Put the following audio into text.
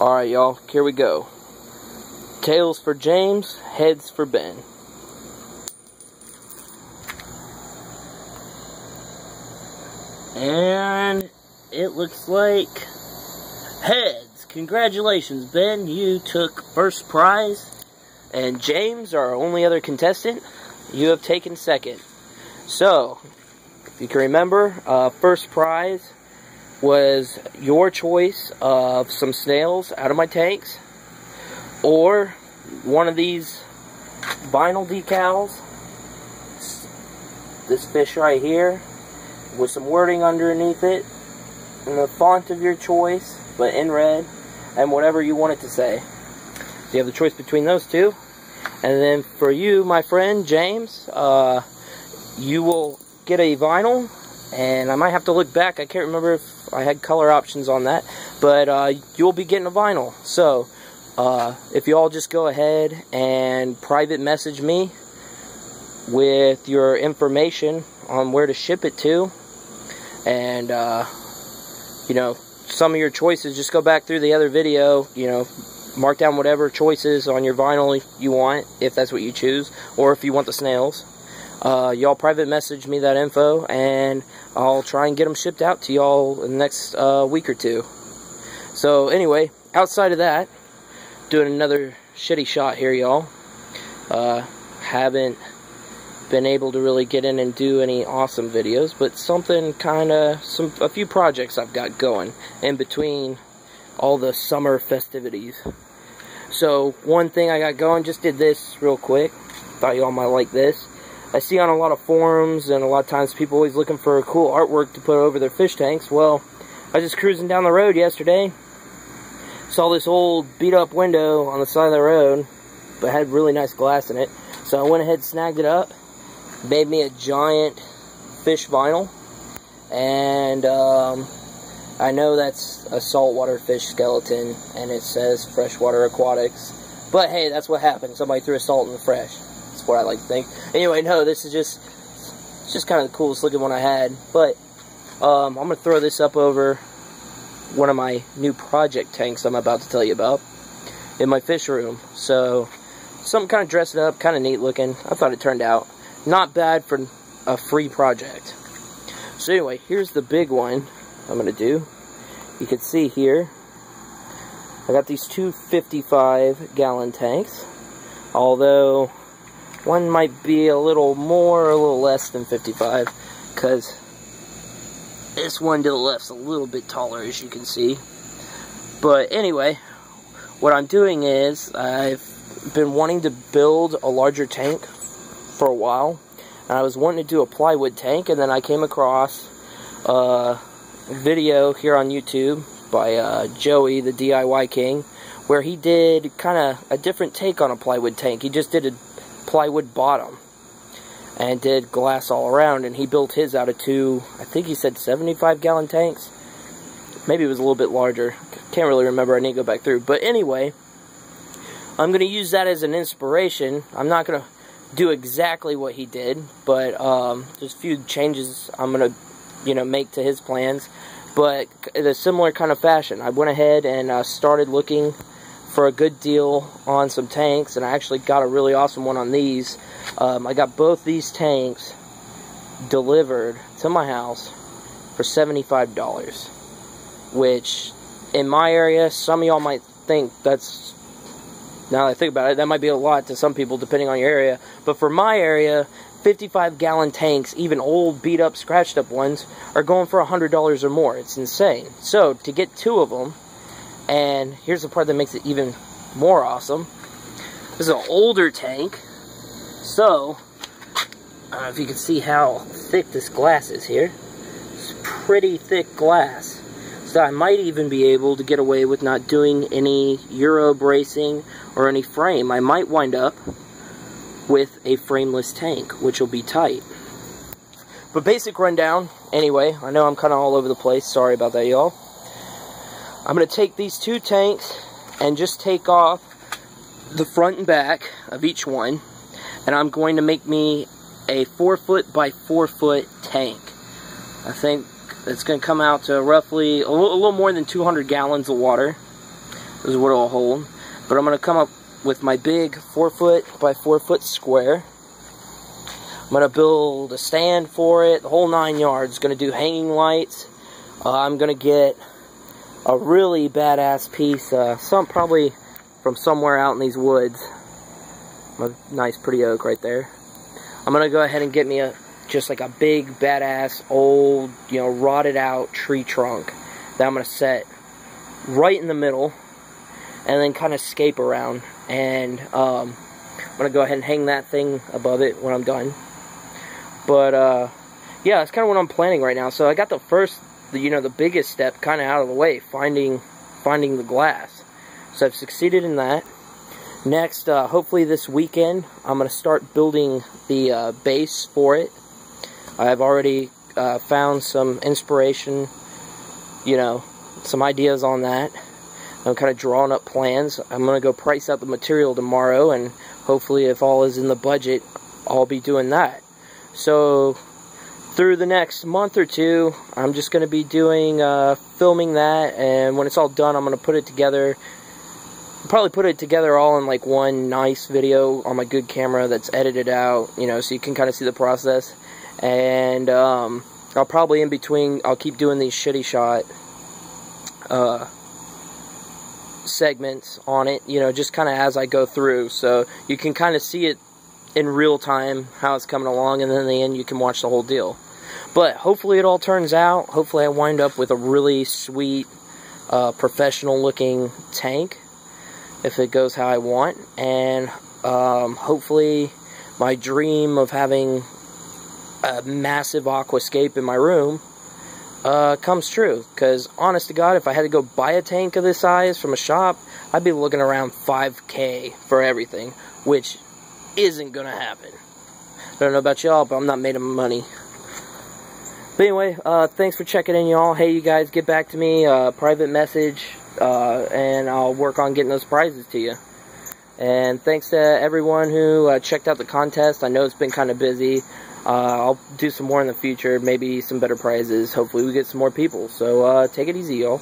Alright, y'all, here we go. Tails for James, heads for Ben. And it looks like heads. Congratulations, Ben. You took first prize. And James, our only other contestant, you have taken second. So, if you can remember, first prize was your choice of some snails out of my tanks, or one of these vinyl decals, this fish right here, with some wording underneath it, in the font of your choice, but in red, and whatever you want it to say. So you have the choice between those two. And then for you, my friend, James, you will get a vinyl, and I might have to look back. I can't remember if I had color options on that, but you'll be getting a vinyl. So if you all just go ahead and private message me with your information on where to ship it to, and you know, some of your choices, just go back through the other video, you know, mark down whatever choices on your vinyl you want, if that's what you choose, or if you want the snails. Y'all private message me that info, and I'll try and get them shipped out to y'all in the next week or two. So anyway, outside of that, doing another shitty shot here, y'all. Haven't been able to really get in and do any awesome videos, but something a few projects I've got going in between all the summer festivities. So one thing I got going, just did this real quick. Thought y'all might like this. I see on a lot of forums, and a lot of times people always looking for cool artwork to put over their fish tanks. Well, I was just cruising down the road yesterday, saw this old beat up window on the side of the road, but had really nice glass in it. So I went ahead and snagged it up, made me a giant fish vinyl, and I know that's a saltwater fish skeleton, and it says Freshwater Aquatics, but hey, that's what happened. Somebody threw a salt in the fresh. That's what I like to think. Anyway, no, this is just kind of the coolest looking one I had. But I'm going to throw this up over one of my new project tanks I'm about to tell you about in my fish room. So, something kind of dressed up, kind of neat looking. I thought it turned out not bad for a free project. So anyway, here's the big one I'm going to do. You can see here, I got these two 55-gallon tanks, although one might be a little more or a little less than 55, because this one to the left's a little bit taller, as you can see. But anyway, what I'm doing is, I've been wanting to build a larger tank for a while, and I was wanting to do a plywood tank, and then I came across a video here on YouTube by Joey, the DIY King, where he did kind of a different take on a plywood tank. He just did a plywood bottom and did glass all around, and he built his out of two, I think he said 75-gallon tanks. Maybe it was a little bit larger. Can't really remember. I need to go back through. But anyway, I'm going to use that as an inspiration. I'm not going to do exactly what he did, but there's a few changes I'm going to, you know, make to his plans, but in a similar kind of fashion. I went ahead and started looking for a good deal on some tanks, and I actually got a really awesome one on these. I got both these tanks delivered to my house for $75, which in my area, some of y'all might think that's, now that I think about it, that might be a lot to some people depending on your area, but for my area, 55-gallon tanks, even old, beat-up, scratched-up ones, are going for $100 or more. It's insane. So, to get two of them, and here's the part that makes it even more awesome. This is an older tank, so I don't know if you can see how thick this glass is here. It's pretty thick glass. So I might even be able to get away with not doing any Euro bracing or any frame. I might wind up with a frameless tank, which will be tight. But basic rundown, anyway, I know I'm kind of all over the place. Sorry about that, y'all. I'm going to take these two tanks and just take off the front and back of each one, and I'm going to make me a 4-foot by 4-foot tank. I think it's going to come out to roughly a little more than 200 gallons of water. This is what it'll hold. But I'm going to come up with my big 4-foot by 4-foot square. I'm going to build a stand for it, the whole 9 yards. Going to do hanging lights. I'm going to get a really badass piece, probably from somewhere out in these woods. A nice pretty oak right there. I'm going to go ahead and get me just like a big badass old, rotted out tree trunk that I'm going to set right in the middle and then kind of scape around. And I'm going to go ahead and hang that thing above it when I'm done. But yeah, that's kind of what I'm planning right now. So I got the first, the biggest step kind of out of the way, finding the glass. So I've succeeded in that. Next, hopefully this weekend, I'm going to start building the base for it. I've already found some inspiration, some ideas on that. I'm kind of drawing up plans. I'm going to go price out the material tomorrow, and hopefully if all is in the budget, I'll be doing that. So through the next month or two, I'm just going to be doing, filming that, and when it's all done, I'm going to put it together. Probably put it together all in like one nice video on my good camera that's edited out, so you can kind of see the process. And I'll probably in between, I'll keep doing these shitty shot segments on it, just kind of as I go through, so you can kind of see it in real time how it's coming along, and then in the end you can watch the whole deal. But hopefully it all turns out. Hopefully I wind up with a really sweet professional looking tank if it goes how I want, and hopefully my dream of having a massive aquascape in my room comes true. Because honest to God, if I had to go buy a tank of this size from a shop, I'd be looking around $5K for everything, which isn't gonna happen. I don't know about y'all, but I'm not made of money. But anyway, thanks for checking in, y'all. Hey, you guys, get back to me, private message, and I'll work on getting those prizes to you. And thanks to everyone who checked out the contest. I know it's been kind of busy. I'll do some more in the future, maybe some better prizes. Hopefully we get some more people. So take it easy, y'all.